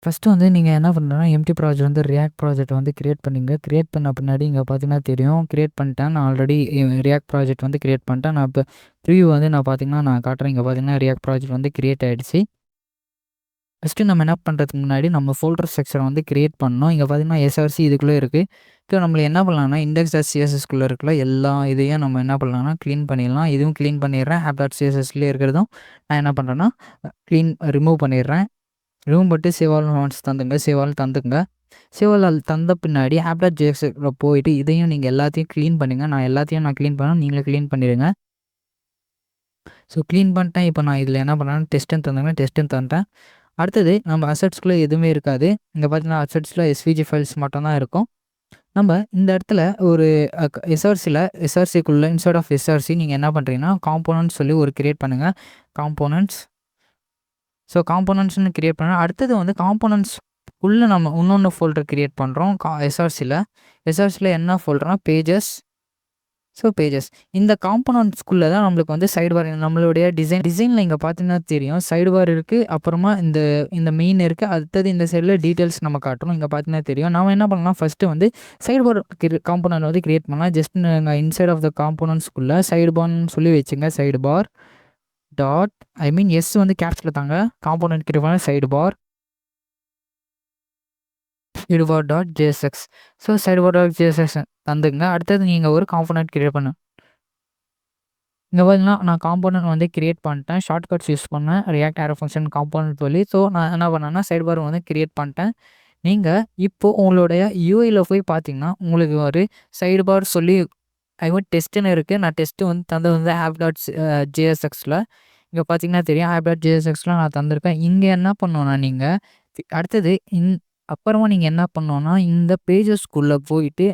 First வந்து நீங்க என்ன பண்ணணும்னா, எம்ப்டி ப்ராஜெக்ட் வந்து ரியாக்ட் ப்ராஜெக்ட் வந்து கிரியேட் பண்ணீங்க. கிரியேட் பண்ண பின்னாடி இங்க பார்த்தீங்கன்னா தெரியும். கிரியேட் பண்ணிட்டேன். நான் ஆல்ரெடி ரியாக்ட் ப்ராஜெக்ட் வந்து கிரியேட் பண்ணிட்டேன். நான் இப்போ ப்ரிவ்யூ வந்து நான் காட்டுறேன். இங்க பார்த்தீங்கன்னா ரியாக்ட் ப்ராஜெக்ட் வந்து கிரியேட் ஆயிடுச்சு. ஃபஸ்ட்டு நம்ம என்ன பண்ணுறதுக்கு முன்னாடி நம்ம ஃபோல்டர் ஸ்ட்ரக்சரை வந்து கிரியேட் பண்ணணும். இங்க பார்த்தீங்கன்னா எஸ்ஆர்சி இதுக்குள்ளே இருக்குது. இப்போ நம்ம என்ன பண்ணலாம்னா, index.cssக்குள்ளே இருக்கிற எல்லா இதையும் நம்ம என்ன பண்ணலாம்னா க்ளீன் பண்ணிடலாம். இதுவும் க்ளீன் பண்ணிடுறேன். app.cssலேயே இருக்கிறதும் நான் என்ன பண்ணுறேன்னா ரிமூவ் பண்ணிடுறேன். ரிமூவ் பண்ணிட்டு சேவ் ஆல் ஒன்ஸ் தந்துங்க. சேவ் ஆல் தந்துங்க. சேவ் ஆல் தந்த பின்னாடி app.jsல போயிட்டு இதையும் நீங்கள் எல்லாத்தையும் க்ளீன் பண்ணுங்க. நான் எல்லாத்தையும் க்ளீன் பண்ணேன். நீங்களே க்ளீன் பண்ணிடுங்க. ஸோ க்ளீன் பண்ணிட்டேன். இப்போ நான் இதில் என்ன பண்ணேன்னா டெஸ்ட்டுன்னு தந்தேங்க. டெஸ்ட்டுன்னு தந்துட்டேன். அடுத்தது நம்ம அசெட்ஸ்குள்ளே எதுவுமே இருக்காது. இங்கே பார்த்தீங்கன்னா அசெட்ஸில் எஸ்விஜி ஃபைல்ஸ் மட்டும் தான் இருக்கும். நம்ம இந்த இடத்துல ஒரு எஸ்ஆர்சிக்குள்ளே இன்ஸ்டெட் ஆஃப் எஸ்ஆர்சி நீங்கள் என்ன பண்ணுறீங்கன்னா காம்போனன்ட்ஸ் சொல்லி ஒரு கிரியேட் பண்ணுங்கள். காம்போனன்ட்ஸ். ஸோ காம்போனன்ட்ஸ்னு கிரியேட் பண்ணால் அடுத்தது வந்து காம்போனன்ட்ஸ்க்குள்ளே நம்ம இன்னொன்று ஃபோல்டர் கிரியேட் பண்ணுறோம். எஸ்ஆர்சியில் என்ன ஃபோல்டர்னா பேஜஸ். ஸோ பேஜஸ் இந்த காம்போனன்ட்ஸ்குள்ளே தான் நம்மளுக்கு வந்து சைடு பார் நம்மளுடைய டிசைனில் இங்கே பார்த்தீங்கன்னா தெரியும். சைடு பார் இருக்குது. அப்புறமா இந்த மெயின் இருக்குது. அடுத்தது இந்த சைடில் டீட்டெயில்ஸ் நம்ம காட்டுறோம். இங்கே பார்த்தீங்கன்னா தெரியும். நம்ம என்ன பண்ணலாம், ஃபஸ்ட்டு வந்து சைடு பார் காம்போனன்ட் வந்து கிரியேட் பண்ணலாம். ஜஸ்ட் நீங்கள் இன்சைட் ஆஃப் த காம்போனன்ட்ஸ்குள்ளே சைடு பார்னு சொல்லி வச்சுங்க. சைடு பார் டாட் எஸ் வந்து கேப்ஸில் தாங்க. காம்போனன்ட் கிரியேட் பண்ண side bar dot JSX. So side bar dot JSX தந்துங்க. அடுத்தது நீங்கள் ஒரு காம்போனன்ட் கிரியேட் பண்ண இங்கே பார்த்தீங்கன்னா நான் காம்போனன்ட் வந்து கிரியேட் பண்ணிட்டேன். ஷார்ட்கட்ஸ் யூஸ் பண்ணேன். ரியாக்ட் ஆரோ ஃபங்க்ஷன் காம்போனன்ட் சொல்லி. ஸோ நான் என்ன பண்ணேன்னா சைடு பார் வந்து கிரியேட் பண்ணிட்டேன். நீங்கள் இப்போது உங்களுடைய யூஐயில் போய் பார்த்தீங்கன்னா உங்களுக்கு ஒரு சைடு பார் சொல்லி டெஸ்ட்டுன்னு இருக்குது. நான் டெஸ்ட்டு வந்து தந்தது வந்து app.jsxல. இங்கே பார்த்தீங்கன்னா தெரியும். app.jsxல நான் தந்திருக்கேன். இங்கே என்ன பண்ணணும்னா நீங்கள் அடுத்தது அப்புறமா நீங்கள் என்ன பண்ணணும்னா இந்த பேஜஸ்க்குள்ளே போயிட்டு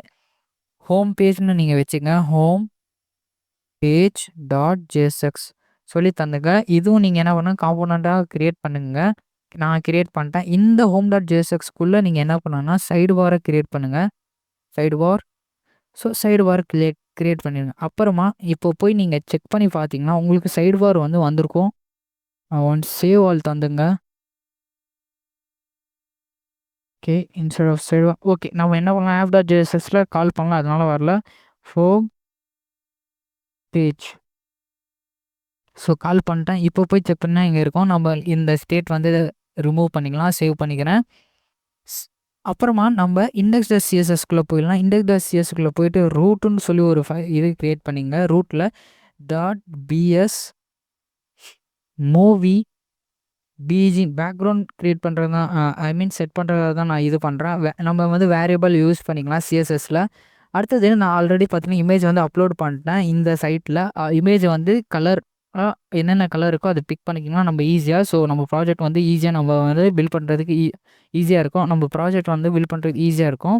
ஹோம் பேஜ்னு நீங்கள் வச்சுங்க. ஹோம் பேஜ் டாட் ஜேஎஸ்எக்ஸ் சொல்லி தந்துங்க. இதுவும் நீங்கள் என்ன பண்ணணும் காம்போனண்ட்டாக கிரியேட் பண்ணுங்க. நான் கிரியேட் பண்ணிட்டேன். இந்த ஹோம் டாட் ஜேஎஸ்எக்ஸ்க்குள்ளே நீங்கள் என்ன பண்ணணும்னா சைடு பாரை கிரியேட் பண்ணுங்கள். சைடு பார். ஸோ சைடு பார் கிரியேட் பண்ணிடுங்க. அப்புறமா இப்போ போய் நீங்கள் செக் பண்ணி பார்த்தீங்கன்னா உங்களுக்கு சைடு பார் வந்து வந்திருக்கும். ஒன்ஸ் சேவ் ஆல் தந்துங்க. Okay instead of side bar okay நம்ம என்ன பண்ணலாம் app.jsxல கால் பண்ணலாம். அதனால வரல. Home page. ஸோ கால் பண்ணிட்டேன். இப்போ போய் செக் பண்ணால் இங்கே இருக்கும். நம்ம இந்த ஸ்டேட் வந்து ரிமூவ் பண்ணிக்கலாம். சேவ் பண்ணிக்கிறேன். அப்புறமா நம்ம index.cssக்குள்ளே போயிடலாம். index.cssக்குள்ளே போயிட்டு ரூட்டுன்னு சொல்லி ஒரு இது கிரியேட் பண்ணிங்க. ரூட்டில் .bs movie BG background create பண்ணுறது தான் செட் பண்ணுறது தான் நான் இது பண்ணுறேன். நம்ம வந்து வேரியபிள் யூஸ் பண்ணிக்கலாம் சிஎஸ்எஸில். அடுத்தது நான் ஆல்ரெடி பார்த்தீங்கன்னா இமேஜ் வந்து அப்லோட் பண்ணிட்டேன். இந்த சைட்டில் இமேஜ் வந்து கலர் என்னென்ன கலர் இருக்கோ அதை பிக் பண்ணிக்கலாம் நம்ம ஈஸியாக. ஸோ நம்ம ப்ராஜெக்ட் வந்து ஈஸியாக நம்ம வந்து பில்ட் பண்ணுறதுக்கு ஈஸியாக இருக்கும். நம்ம ப்ராஜெக்ட் வந்து பில்ட் பண்ணுறதுக்கு ஈஸியாக இருக்கும்.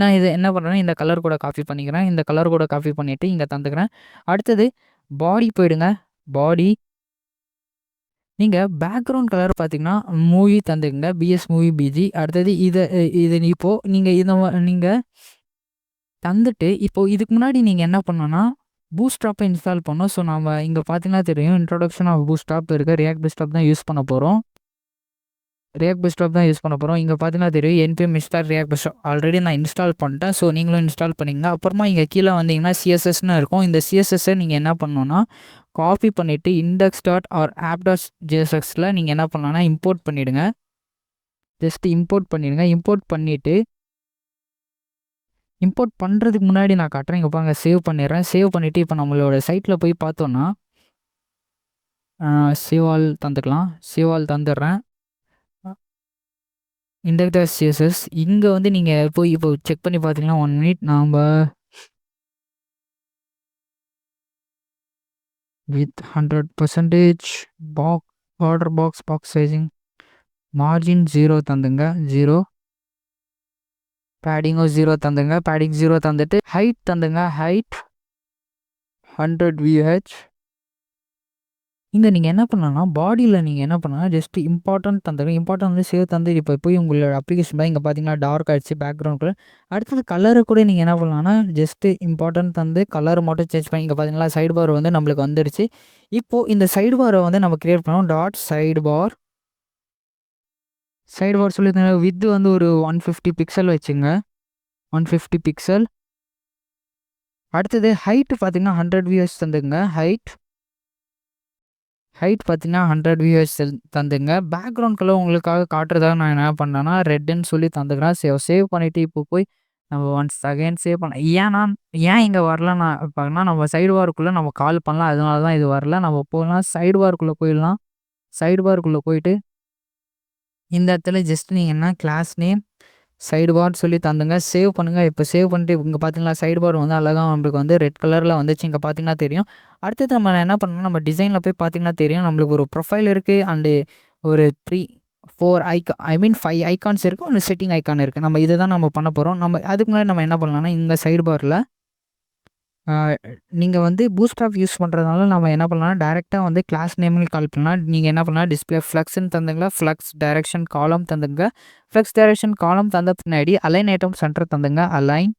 நான் இது என்ன பண்ணுறேன்னா இந்த கலர் கூட காப்பி பண்ணிக்கிறேன். இந்த கலர் கூட காப்பி பண்ணிவிட்டு இங்கே தந்துக்கிறேன். அடுத்தது பாடி போயிடுங்க. பாடி நீங்கள் பேக்ரவுண்ட் கலர் பார்த்தீங்கன்னா மூவி தந்துக்குங்க. BS movie BG. அடுத்தது இதை இப்போது நீங்கள் தந்துட்டு இப்போது இதுக்கு முன்னாடி நீங்கள் என்ன பண்ணணும்னா பூட்ஸ்ட்ராப்பை இன்ஸ்டால் பண்ணோம். ஸோ நம்ம இங்கே பார்த்தீங்கன்னா தெரியும் இன்ட்ரோடக்ஷன் ஆஃப் பூட்ஸ்ட்ராப் இருக்குது. ரியாக்ட் பூட்ஸ்ட்ராப் தான் யூஸ் பண்ண போகிறோம். இங்கே பார்த்தீங்கன்னா தெரியும் npm install react bootstrap already நான் இன்ஸ்டால் பண்ணிட்டேன். ஸோ நீங்களும் இன்ஸ்டால் பண்ணிங்க. அப்புறமா இங்கே கீழே வந்தீங்கன்னா சிஎஸ்எஸ்ன்னு இருக்கும். இந்த சிஎஸ்எஸ்ஸை நீங்கள் என்ன பண்ணணும்னா காப்பி பண்ணிவிட்டு index.app.jsxல நீங்கள் என்ன பண்ணலாம்னா இம்போர்ட் பண்ணிவிடுங்க. ஜஸ்ட் இம்போர்ட் பண்ணிவிடுங்க. இம்போர்ட் பண்ணிவிட்டு இம்போர்ட் பண்ணுறதுக்கு முன்னாடி நான் காட்டுறேன். இங்கே பாருங்க சேவ் பண்ணிடுறேன். சேவ் பண்ணிவிட்டு இப்போ நம்மளோட சைட்டில் போய் பார்த்தோன்னா சேவ் ஆல் தந்துக்கலாம். சேவ் ஆல் தந்துடுறேன். index.css இங்கே வந்து நீங்கள் போய் இப்போ செக் பண்ணி பார்த்தீங்கன்னா 1 மினிட் நாம் with 100% border box sizing margin 0 தந்துங்க. 0 பேடிங்கும் 0 தந்துங்க. பேடிங் 0 தந்துட்டு ஹைட் தந்துங்க. Height 100 VH. இங்கே நீங்கள் என்ன பண்ணலாம்னா பாடியில் நீங்கள் என்ன பண்ணலாம் ஜஸ்ட் இம்பார்ட்டன்ட் தந்துங்க. இம்பார்ட்டன்ட் வந்து சேவ் தந்து இப்போ போய் உங்களோட அப்ளிகேஷன் இங்கே பார்த்தீங்கன்னா டார்க் ஆகிடுச்சு பேக்ரவுண்ட். அடுத்தது கலரை கூட நீங்கள் என்ன பண்ணலாம்னா ஜஸ்ட்டு இம்பார்ட்டன்ட் தந்து கலர் மட்டும் சேஞ்ச் பண்ணி இங்கே பார்த்தீங்கன்னா சைடு பார் வந்து நம்மளுக்கு வந்துடுச்சு. இப்போது இந்த சைடு பாரை வந்து நம்ம கிரியேட் பண்ணோம். டாட் சைடு பார் சைடு பார் சொல்லியிருந்தாங்க வித் வந்து ஒரு 150 பிக்சல் வச்சுங்க. 150 பிக்சல். அடுத்தது ஹைட் பார்த்தீங்கன்னா 100 விஎஸ் தந்துங்க. ஹைட் பார்த்தீங்கன்னா 100 விஎஸ் தந்துங்க. பேக்ரவுண்ட் கலர் உங்களுக்காக காட்டுறதாக நான் என்ன பண்ணேன்னா ரெட்டுன்னு சொல்லி தந்துக்கிறேன். சேவ் பண்ணிவிட்டு இப்போ போய் நம்ம ஒன்ஸ் அகைன் சேவ் பண்ண ஏன் இங்கே வரல நான் பார்த்தீங்கன்னா நம்ம சைடு பாருக்குள்ளே நம்ம கால் பண்ணலாம். அதனால தான் இது வரல. நம்ம போகலாம் சைடு பாருக்குள்ளே போயிடலாம். சைடு பாருக்குள்ளே போயிட்டு இந்த இடத்துல ஜஸ்ட் நீங்கள் என்ன கிளாஸ் நேம் சைடு பார் சொல்லி தந்துங்க. சேவ் பண்ணுங்கள். இப்போ சேவ் பண்ணிட்டு இங்கே பார்த்தீங்களா சைடு பார் வந்து அழகாக நம்மளுக்கு வந்து ரெட் கலரில் வந்துச்சு. இங்கே பார்த்தீங்கன்னா தெரியும். அடுத்தது நம்ம என்ன பண்ணணும், நம்ம டிசைனில் போய் பார்த்தீங்கன்னா தெரியும். நம்மளுக்கு ஒரு ப்ரொஃபைல் இருக்குது அண்டு ஒரு 4 5 ஐகான்ஸ் இருக்குது. ஒரு செட்டிங் ஐக்கான் இருக்குது. நம்ம இதை தான் நம்ம பண்ண போகிறோம். நம்ம அதுக்கு முன்னாடி நம்ம என்ன பண்ணலாம்னா இந்த சைடு பாரில் நீங்கள் வந்து பூட்ஸ்ட்ராப் யூஸ் பண்ணுறதுனால நம்ம என்ன பண்ணலாம்னா டேரெக்டாக வந்து கிளாஸ் நேம்னு கால் பண்ணலாம். நீங்கள் என்ன பண்ணலாம் டிஸ்பிளே ஃப்ளக்ஸ்ன்னு தந்துங்களா, ஃப்ளக்ஸ் டைரக்ஷன் காலம் தந்துங்க. ஃப்ளக்ஸ் டைரக்ஷன் காலம் தந்த பின்னாடி அலைன் ஐட்டம் சென்டர் தந்துங்க. Align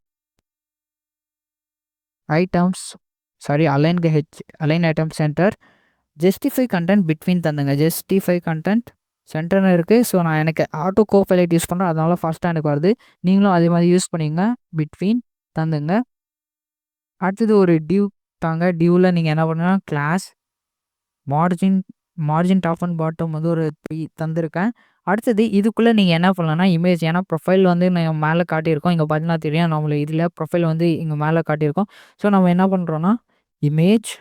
item center. Justify content between தந்துங்க. ஜஸ்டிஃபை கண்டென்ட் சென்டர்னு இருக்குது. ஸோ நான் எனக்கு ஆட்டோ கோபைலட் யூஸ் பண்ணுறேன். அதனால ஃபாஸ்ட்டாக எனக்கு வருது. நீங்களும் அதே மாதிரி யூஸ் பண்ணிங்க. பிட்வீன் தந்துங்க. அடுத்தது ஒரு டிவ் தாங்க. டிவ்வில் நீங்கள் என்ன பண்ணுங்கன்னா class margin top and bottom வந்து ஒரு 3 தந்திருக்கேன். அடுத்தது இதுக்குள்ளே நீங்கள் என்ன பண்ணலாம்னா இமேஜ், ஏன்னா ப்ரொஃபைல் வந்து நான் மேலே காட்டியிருக்கோம். இங்கே பார்த்தீங்கன்னா தெரியும் நம்மளுக்கு இதில் ப்ரொஃபைல் வந்து இங்கே மேலே காட்டியிருக்கோம். ஸோ நம்ம என்ன பண்ணுறோன்னா இமேஜ்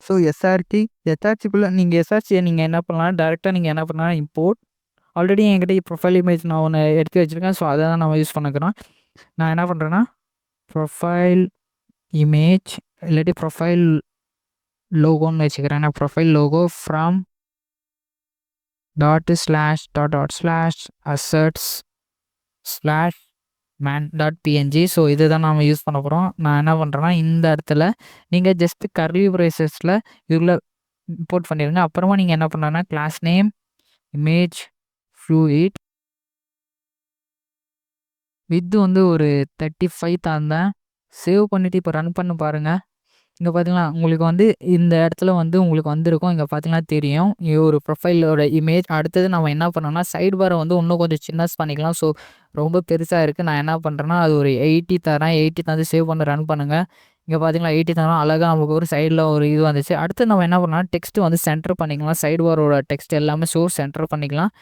ஸோ எஸ்ஆர்சிக்குள்ளே நீங்கள் எஸ்ஆர்சியை நீங்கள் என்ன பண்ணலாம் டேரெக்டாக நீங்கள் என்ன பண்ணலாம் இம்போர்ட். ஆல்ரெடி என்கிட்ட ப்ரொஃபைல் இமேஜ் நான் ஒன்று எடுத்து வச்சுருக்கேன். ஸோ அதை தான் நம்ம யூஸ் பண்ணிக்கிறோம். நான் என்ன பண்ணுறேன்னா ப்ரொஃபைல் இமேஜ் இல்லாட்டி ப்ரொஃபைல் லோகோன்னு வச்சுக்கிறேன். நான் profile logo from //assets /man.png. So இது தான் நாம் யூஸ் பண்ண போகிறோம். நான் என்ன பண்ணுறேன்னா இந்த இடத்துல நீங்கள் ஜஸ்ட்டு கர்லி ப்ரேசஸில் இதில் இம்போர்ட் பண்ணிடுங்க. அப்புறமா நீங்கள் என்ன பண்ணுறேன்னா class name image fluid with வந்து ஒரு 35 தந்தேன். சேவ் பண்ணிவிட்டு இப்போ ரன் பண்ணி பாருங்கள். இங்கே பார்த்தீங்கன்னா உங்களுக்கு வந்து இந்த இடத்துல வந்து உங்களுக்கு வந்திருக்கும். இங்கே பார்த்தீங்கன்னா தெரியும் இது ஒரு ப்ரொஃபைலோட இமேஜ். அடுத்தது நம்ம என்ன பண்ணோம்னா சைடு பாரை வந்து இன்னும் கொஞ்சம் சின்னஸ் பண்ணிக்கலாம். ஸோ ரொம்ப பெருசாக இருக்குது. நான் என்ன பண்ணுறேன்னா அது ஒரு 80 தரேன். 80 தந்து சேவ் பண்ணி ரன் பண்ணுங்கள். இங்கே பார்த்தீங்களா 80 தரோம். அழகாக நமக்கு ஒரு சைடில் ஒரு இது வந்துச்சு. அடுத்து நம்ம என்ன பண்ணலாம் டெக்ஸ்ட் வந்து சென்டர் பண்ணிக்கலாம். சைடு பாரோட டெக்ஸ்ட் எல்லாமே சென்டர் பண்ணிக்கலாம்.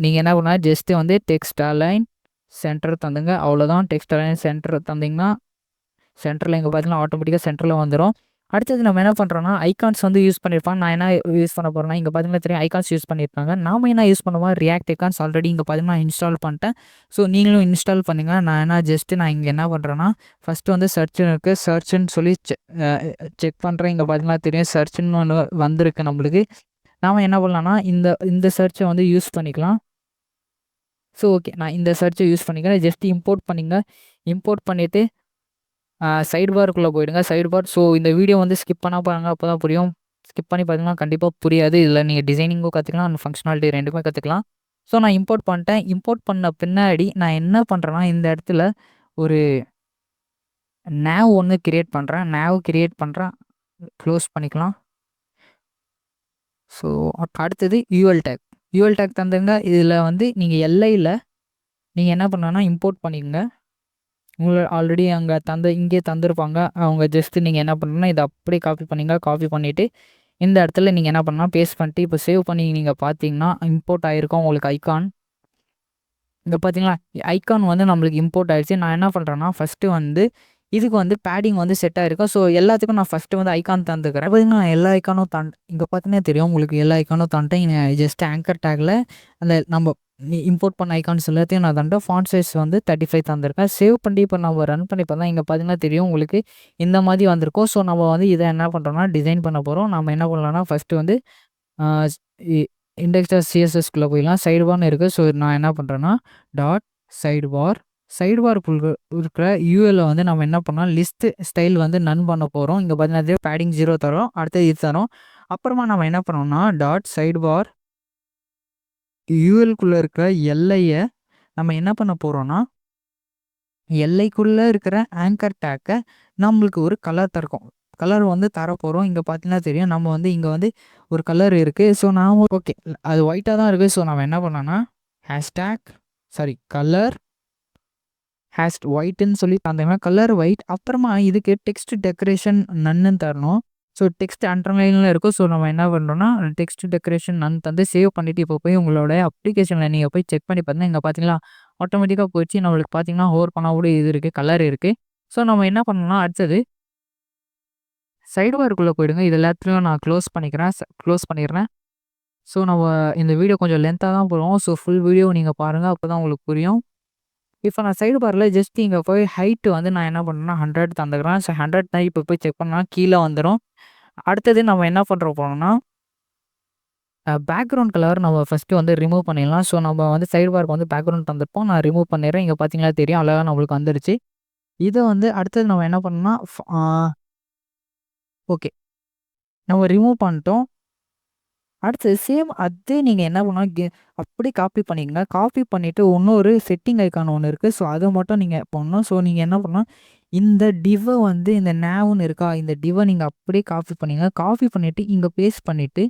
நீங்கள் என்ன பண்ணால் ஜஸ்ட்டு வந்து டெக்ஸ்ட் அலைன் சென்டர் தந்துங்க. அவ்வளோதான். டெக்ஸ்ட் அலைன் சென்டர் தந்திங்கன்னா சென்டரில் இங்கே பார்த்தீங்கன்னா ஆட்டோமேட்டிக்காக சென்டரில் வந்துடும். அடுத்தது நம்ம என்ன பண்ணுறோன்னா ஐகான்ஸ் வந்து யூஸ் பண்ணியிருப்பாங்க. நான் என்ன யூஸ் பண்ண போகிறேன்னா இங்கே பார்த்தீங்கன்னா தெரியும் ஐகான்ஸ் யூஸ் பண்ணியிருப்பாங்க. நாம் என்ன யூஸ் பண்ணுவோம் ரியாக்ட் ஐகான்ஸ் ஆல்ரெடி இங்கே பார்த்தீங்கன்னா இன்ஸ்டால் பண்ணிட்டேன். ஸோ நீங்களும் இன்ஸ்டால் பண்ணுங்க. நான் இங்கே என்ன பண்ணுறேன்னா ஃபஸ்ட்டு வந்து சர்ச்சுன்னு இருக்குது. சர்ச்சுன்னு சொல்லி செக் பண்ணுறேன். இங்கே பார்த்தீங்கன்னா தெரியும் சர்ச்சுன்னு ஒன்று வந்திருக்கு நம்மளுக்கு. நாம் என்ன பண்ணலாம்னா இந்த சர்ச்சை வந்து யூஸ் பண்ணிக்கலாம். ஸோ ஓகே நான் இந்த சர்ச்சை யூஸ் பண்ணிக்கிறேன். ஜஸ்ட் இம்போர்ட் பண்ணிங்க. இம்போர்ட் பண்ணிவிட்டு சைடு பாருக்குள்ளே போயிடுங்க. சைடு பார். ஸோ இந்த வீடியோ வந்து ஸ்கிப் பண்ணால் பாருங்கள். அப்போ தான் புரியும். ஸ்கிப் பண்ணி பார்த்தீங்கன்னா கண்டிப்பாக புரியாது. இதில் நீங்கள் டிசைனிங்கும் கற்றுக்கலாம் அண்ட் ஃபங்க்ஷனாலிட்டி ரெண்டுமே கற்றுக்கலாம். ஸோ நான் இம்போர்ட் பண்ணிட்டேன். இம்போர்ட் பண்ண பின்னாடி நான் என்ன பண்ணுறேன்னா இந்த இடத்துல ஒரு நேவ் ஒன்று கிரியேட் பண்ணுறேன். க்ளோஸ் பண்ணிக்கலாம். ஸோ அடுத்தது யூஎல் டேக் தந்துங்க. இதில் வந்து நீங்கள் எல்ஐயில் நீங்கள் என்ன பண்ணணும்னா இம்போர்ட் பண்ணிக்கோங்க. உங்களை ஆல்ரெடி அங்கே இங்கே தந்திருப்பாங்க. அவங்க ஜஸ்ட்டு நீங்கள் என்ன பண்ணணும்னா இதை அப்படியே காப்பி பண்ணிவிட்டு இந்த இடத்துல நீங்கள் என்ன பண்ணலாம் பேஸ்ட் பண்ணிட்டு இப்போ சேவ் பண்ணி நீங்கள் பார்த்தீங்கன்னா இம்போர்ட் ஆகிருக்கும் உங்களுக்கு ஐகான். இங்கே பார்த்தீங்களா ஐகான் வந்து நம்மளுக்கு இம்போர்ட் ஆகிடுச்சு. நான் என்ன பண்ணுறேன்னா ஃபஸ்ட்டு வந்து இதுக்கு வந்து பேடிங் வந்து செட் ஆகிருக்கும். ஸோ எல்லாத்துக்கும் நான் ஃபஸ்ட்டு வந்து ஐகான் தந்துக்கிறேன். பார்த்தீங்கன்னா நான் எல்லா ஐக்கானும் இங்கே பார்த்தீங்கன்னா தெரியும் உங்களுக்கு எல்லா ஐக்கானும் தாண்டேன். ஜஸ்ட் ஆங்கர் டேக்கில் அந்த நம்ம இம்போர்ட் பண்ண ஐகான்ஸ் எல்லாத்தையும் நான் தண்டேன். ஃபாண்ட் சைஸ் வந்து 35 தந்திருக்கேன். சேவ் பண்ணி இப்போ நம்ம ரன் பண்ணி பார்த்தா இங்கே பார்த்தீங்கன்னா தெரியும் உங்களுக்கு இந்த மாதிரி வந்திருக்கும். ஸோ நம்ம வந்து இதை என்ன பண்ணுறோம்னா டிசைன் பண்ண போகிறோம். நம்ம என்ன பண்ணலாம்னா ஃபஸ்ட்டு வந்து index.cssக்குள்ளே போயிடலாம். சைடு பார்னு இருக்குது. ஸோ நான் என்ன பண்ணுறேன்னா சைடு பாருக்குள்ள இருக்கிற யூஎல்ல வந்து நம்ம என்ன பண்ணோம் லிஸ்ட் ஸ்டைல் வந்து நன் பண்ண போகிறோம். இங்கே பார்த்தீங்கன்னா பேடிங் 0 தரோம். அடுத்தது இது தரோம். அப்புறமா நம்ம என்ன பண்ணோம்னா சைடு பார் யூஎல்குள்ளே இருக்கிற எல்லையை நம்ம என்ன பண்ண போகிறோம்னா எல்லைக்குள்ளே இருக்கிற ஆங்கர் டேக்கை நம்மளுக்கு ஒரு கலர் தருக்கும். கலர் வந்து தரப்போகிறோம். இங்கே பார்த்தீங்கன்னா தெரியும். நம்ம வந்து இங்கே வந்து ஒரு கலர் இருக்குது. ஸோ நான் ஓகே அது ஒயிட்டாக தான் இருக்குது. ஸோ நம்ம என்ன பண்ணோன்னா ஹேஷ்டேக் கலர் ஒயிட்டுன்னு சொல்லி தந்தோம்னா கலர் ஒயிட். அப்புறமா இதுக்கு டெக்ஸ்ட் டெக்கரேஷன் நன்னு தரணும். ஸோ டெக்ஸ்ட் அண்டர்லைனில் இருக்கும். ஸோ நம்ம என்ன பண்ணுறோம்னா டெக்ஸ்ட் டெக்கரேஷன் நன் தந்து சேவ் பண்ணிவிட்டு இப்போ போய் உங்களோட அப்ளிகேஷனில் நீங்கள் போய் செக் பண்ணி பார்த்தீங்கன்னா இங்கே பார்த்தீங்களா ஆட்டோமேட்டிக்காக போயிடுச்சு. நம்மளுக்கு பார்த்தீங்கன்னா ஹோவர் பண்ண கூட இது இருக்குது, கலர் இருக்குது. ஸோ நம்ம என்ன பண்ணணும்னா அடுத்தது சைடு பார்க்குள்ளே போயிடுங்க. இது எல்லாத்துலையும் நான் க்ளோஸ் பண்ணிடுறேன். ஸோ நம்ம இந்த வீடியோ கொஞ்சம் லென்த்தாக தான் போடுவோம். ஸோ ஃபுல் வீடியோ நீங்கள் பாருங்கள், அப்போ தான் உங்களுக்கு புரியும். இப்போ நான் சைடு பாரில் ஜஸ்ட் இங்கே போய் ஹைட்டு வந்து நான் என்ன பண்ணுறேன்னா 100 தந்துக்கிறேன். ஸோ 100 தான் இப்போ போய் செக் பண்ணால் கீழே வந்துடும். அடுத்தது நம்ம என்ன பண்ணுற போகிறோம்னா பேக்ரவுண்ட் கலர் நம்ம ஃபஸ்ட்டு வந்து ரிமூவ் பண்ணிடலாம். ஸோ நம்ம வந்து சைடு பார்க்கு வந்து பேக்ரவுண்ட் தந்துருப்போம். நான் ரிமூவ் பண்ணிடுறேன். இங்கே பார்த்தீங்களா தெரியும், அழகாக நம்மளுக்கு வந்துருச்சு. இதை வந்து அடுத்தது நம்ம என்ன பண்ணணும்னா ஓகே நம்ம ரிமூவ் பண்ணிட்டோம். அடுத்தது சேம் அதே நீங்கள் என்ன பண்ணணும் அப்படியே காப்பி பண்ணிக்கங்க. காப்பி பண்ணிவிட்டு இன்னொரு செட்டிங் ஐக்கான் ஒன்று இருக்குது. ஸோ அதை மட்டும் நீங்கள் பண்ணணும். ஸோ நீங்கள் என்ன பண்ணணும், இந்த டிவ்வை வந்து இந்த நேவ்னு இருக்கா, இந்த டிவ்வை நீங்கள் அப்படியே காப்பி பண்ணிங்க. காப்பி பண்ணிவிட்டு இங்கே பேஸ்ட் பண்ணிவிட்டு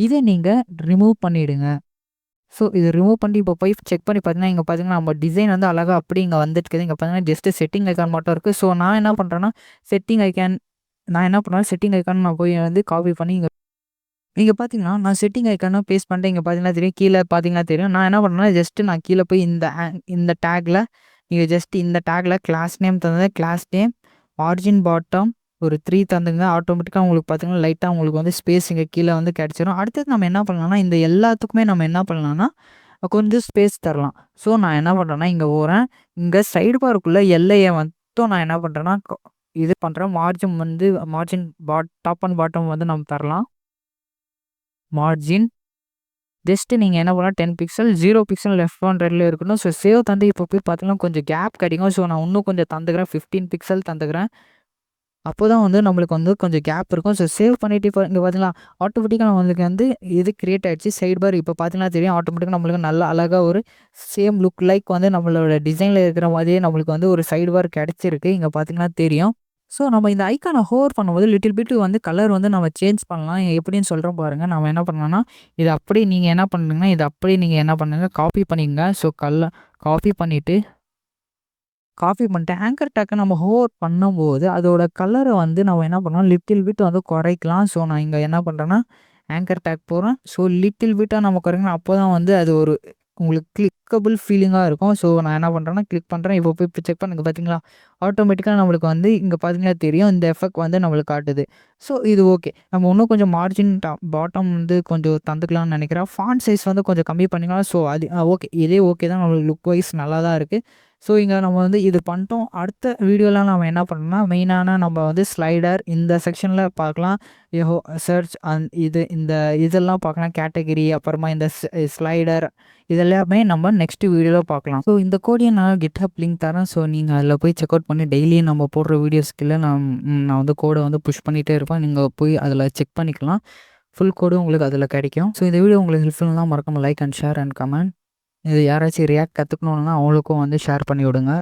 இதை நீங்கள் ரிமூவ் பண்ணிவிடுங்க. ஸோ இது ரிமூவ் பண்ணி இப்போ போய் செக் பண்ணி பார்த்தீங்கன்னா இங்கே பார்த்தீங்கன்னா நம்ம டிசைன் வந்து அழகாக அப்படி இங்கே வந்துட்டுருக்குது. இங்கே பார்த்தீங்கன்னா ஜஸ்ட்டு செட்டிங் ஐக்கான் மட்டும் இருக்குது. ஸோ நான் என்ன பண்ணுறேன்னா செட்டிங் ஐக்கான் நான் போய் வந்து காப்பி பண்ணி இங்கே பார்த்தீங்கன்னா நான் செட்டிங் ஐக்கான பேஸ்ட் பண்ணிட்டு இங்கே பார்த்தீங்கன்னா தெரியும், கீழே பார்த்தீங்கன்னா தெரியும். நான் என்ன பண்ணேன்னா ஜஸ்ட்டு நான் கீழே போய் இந்த டேக்கில் நீங்கள் ஜஸ்ட் இந்த டேக்கில் கிளாஸ் நேம் தந்தது, கிளாஸ் நேம் மார்ஜின் பாட்டம் ஒரு 3 தந்துங்க. ஆட்டோமேட்டிக்காக உங்களுக்கு பார்த்தீங்கன்னா லைட்டாக உங்களுக்கு வந்து ஸ்பேஸ் இங்கே கீழே வந்து கிடச்சிரும். அடுத்தது நம்ம என்ன பண்ணலாம்னா இந்த எல்லாத்துக்குமே நம்ம என்ன பண்ணலாம்னா கொஞ்சம் ஸ்பேஸ் தரலாம். ஸோ நான் என்ன பண்ணுறேன்னா இங்கே போகிறேன். இங்கே சைடு பார்க்குள்ளே எல்லையை மட்டும் நான் என்ன பண்ணுறேன்னா இது பண்ணுறேன். மார்ஜின் டாப் அண்ட் பாட்டம் வந்து நம்ம தரலாம். மார்ஜின் ஜஸ்ட்டு நீங்கள் என்ன பண்ணலாம் 10 பிக்சல் 0 பிக்சல் லெஃப்ட் ஹேண்ட் ரைட்டில் இருக்கணும். ஸோ சேவ் தந்து இப்போ போய் பார்த்தீங்கன்னா கொஞ்சம் கேப் கிடைக்கும். ஸோ நான் இன்னும் கொஞ்சம் தந்துக்கிறேன், 15 பிக்சல் தந்துக்கிறேன். அப்போ தான் வந்து நம்மளுக்கு வந்து கொஞ்சம் கேப் இருக்கும். ஸோ சேவ் பண்ணிவிட்டு இப்போ இங்கே பார்த்தீங்களா ஆட்டோமேட்டிக்காக நம்மளுக்கு வந்து இது கிரியேட் ஆகிடுச்சு. சைடு பார் இப்போ பார்த்தீங்கன்னா தெரியும், ஆட்டோமேட்டிக்காக நம்மளுக்கு நல்லா அழகாக ஒரு சேம் லுக் லைக் வந்து நம்மளோட டிசைனில் இருக்கிற மாதிரியே நம்மளுக்கு வந்து ஒரு சைடு பார் கிடச்சிருக்கு. இங்கே பார்த்தீங்கன்னா தெரியும். ஸோ நம்ம இந்த ஐக்கானை ஹோவர் பண்ணும்போது லிட்டில் பிட் வந்து கலர் வந்து நம்ம சேஞ்ச் பண்ணலாம். எப்படின்னு சொல்கிறோம் பாருங்கள். நம்ம என்ன பண்ணலாம்னா இது அப்படியே நீங்கள் என்ன பண்ணுங்கன்னா இது அப்படியே நீங்கள் என்ன பண்ணுங்க காப்பி பண்ணிக்கங்க. ஸோ காப்பி பண்ணிவிட்டு ஆங்கர் டேக்கை நம்ம ஹோவர் பண்ணும்போது அதோட கலரை வந்து நம்ம என்ன பண்ணோம் லிட்டில் பிட் வந்து குறைக்கலாம். ஸோ நான் இங்கே என்ன பண்ணுறேன்னா ஆங்கர் டேக் போகிறேன். ஸோ லிட்டில் பிட்டாக நம்ம குறைக்கணும். அப்போ தான் வந்து அது ஒரு உங்களுக்கு கிளிக்கபிள் ஃபீலிங்காக இருக்கும். ஸோ நான் என்ன பண்ணுறேன்னா கிளிக் பண்ணுறேன். இப்போ போய் இப்போ செக் பண்ணுங்க பார்த்தீங்களா ஆட்டோமேட்டிக்காக நம்மளுக்கு வந்து இங்கே பார்த்தீங்கன்னா தெரியும், இந்த எஃபெக்ட் வந்து நம்மளுக்கு காட்டுது. ஸோ இது ஓகே. நம்ம இன்னும் கொஞ்சம் மார்ஜின் பாட்டம் வந்து கொஞ்சம் தந்துக்கலாம்னு நினைக்கிறேன். ஃபாண்ட் சைஸ் வந்து கொஞ்சம் கம்மி பண்ணிக்கலாம். ஸோ அது ஓகே, இதே ஓகே தான், நம்மளுக்கு லுக் வைஸ் நல்லா தான் இருக்குது. ஸோ இங்கே நம்ம வந்து இது பண்ணிட்டோம். அடுத்த வீடியோவில் நம்ம என்ன பண்ணோம்னா மெயினான நம்ம வந்து ஸ்லைடர் இந்த செக்ஷனில் பார்க்கலாம். சர்ச் இதெல்லாம் பார்க்கலாம், கேட்டகிரி, அப்புறமா இந்த ஸ்லைடர் இதெல்லாமே நம்ம நெக்ஸ்ட் வீடியோவில் பார்க்கலாம். ஸோ இந்த கோடியை நான் GitHub லிங்க் தரேன். ஸோ நீங்கள் அதில் போய் செக் அவுட் பண்ணி டெய்லியும் நம்ம போடுற வீடியோஸ்க்குள்ள நான் வந்து கோடை வந்து புஷ் பண்ணிகிட்டே இருப்பேன். நீங்கள் போய் அதில் செக் பண்ணிக்கலாம். ஃபுல் கோடும் உங்களுக்கு அதில் கிடைக்கும். ஸோ இந்த வீடியோ உங்களுக்கு ஹெல்ப்ஃபுல்லாக மறக்காமல் like and share and comment. இது யாராச்சும் ரியாக்ட் கற்றுக்கணுன்னா அவங்களுக்கும் வந்து ஷேர் பண்ணி விடுங்க.